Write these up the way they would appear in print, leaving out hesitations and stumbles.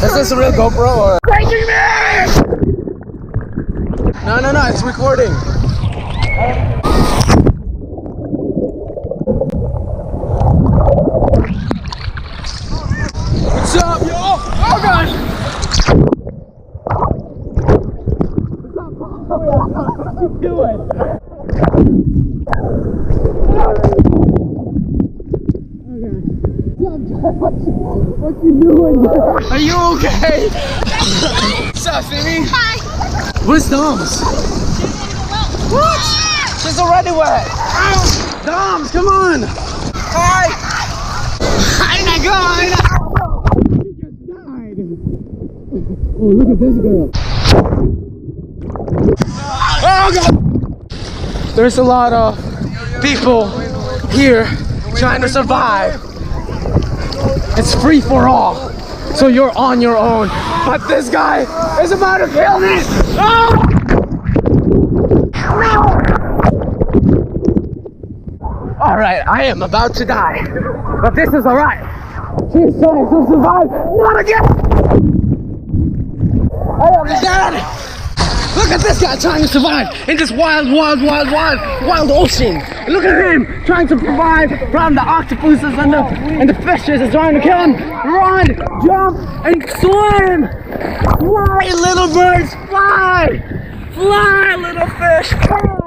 Is this a real GoPro or? Breaking me! No, it's recording. What's up, yo? Oh gosh! What you doing? What you doing? Are you okay? What's up, Sammy? Hi. Where's Dom's? What? She's already wet. Dom's, come on. Hi. I'm not going. She just died. Oh, look at this girl. Oh, God. There's a lot of people here trying to survive. It's free for all, so you're on your own. But this guy is about to kill me! Oh! No! Alright, I am about to die. But this is alright. She's trying to survive. Not again! I am dead! Look at this guy trying to survive in this wild ocean. Look at him trying to survive from the octopuses and the fishes is trying to kill him. Run, jump, and swim. Fly, little birds, fly. Fly, little fish, fly.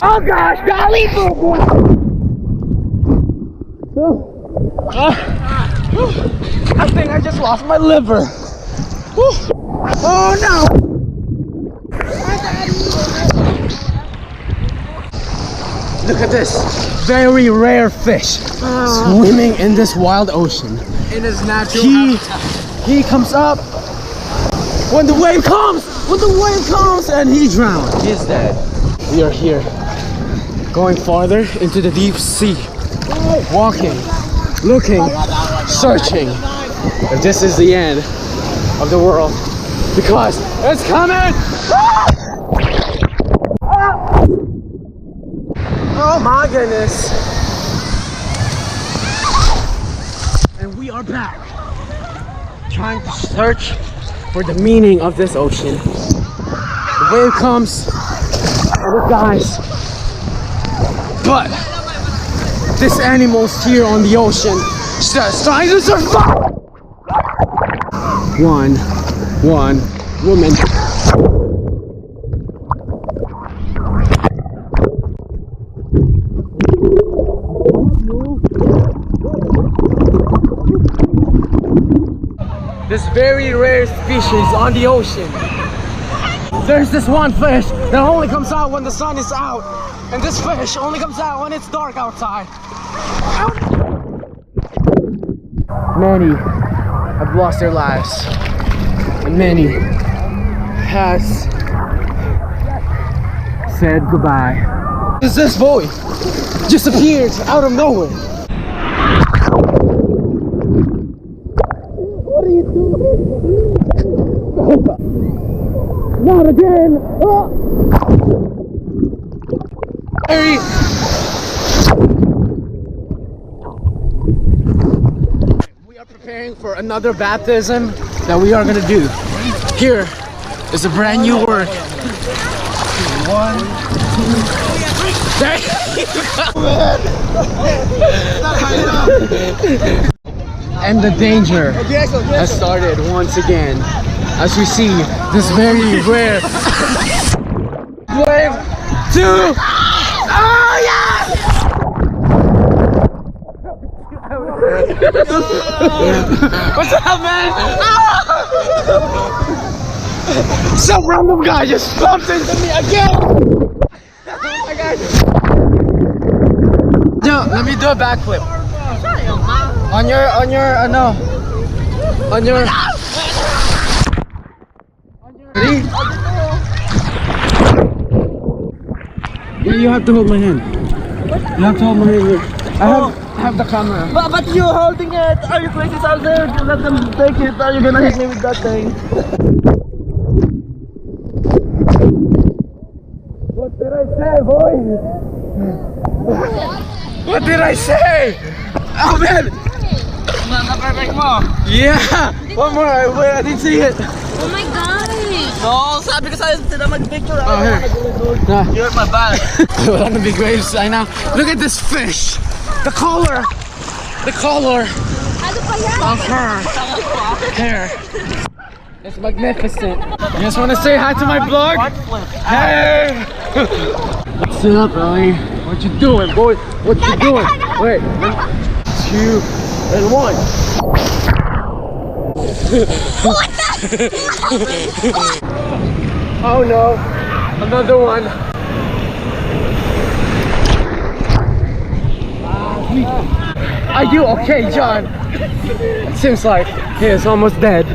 Oh gosh, golly, I think I just lost my liver. Oh no! Look at this very rare fish swimming in this wild ocean. In his natural habitat. He comes up when the wave comes! And he drowns. He is dead. We are here, going farther into the deep sea. Walking, looking, searching. If this is the end of the world. Because it's coming! Oh my goodness! And we are back, trying to search for the meaning of this ocean. The wave comes and it dies. But this animal's here on the ocean, just trying to survive! One woman. This very rare species on the ocean. There's this one fish that only comes out when the sun is out, and this fish only comes out when it's dark outside. Many have lost their lives, and many has said goodbye. Is this boy just appeared out of nowhere? What are you doing? Not again! Oh. Hey. We are preparing for another baptism that we are gonna do. Here is a brand new work. 1, 2, 3. And the danger has started once again, as we see this very rare wave 2. Oh yes! What's up, man? Some random guy just bumped into me again. I got you. Yo, let me do a backflip. On your ready? Yeah, you have to hold my hand. You have to hold my hand here. I have the camera. But you holding it. Are you crazy out there? Let them take it. Are you gonna hit me with that thing? What did I say, boy? What did I say? Oh man! Perfect mo. Yeah! One more. Wait, I didn't see it. Oh my gosh! No, sabi ko sa'yo sila mag-picture. Oh, here. Nah. You're my bag. Wala na big waves right now. Look at this fish. The color. The color Ano pa yan? of her hair. It's magnificent. You guys want to say hi to my vlog? Hey! What's up, Ellie? What you doing, boy? What you doing? Wait. 2 and 1. What the? Oh no. Another one. Are you okay, John? It seems like he is almost dead.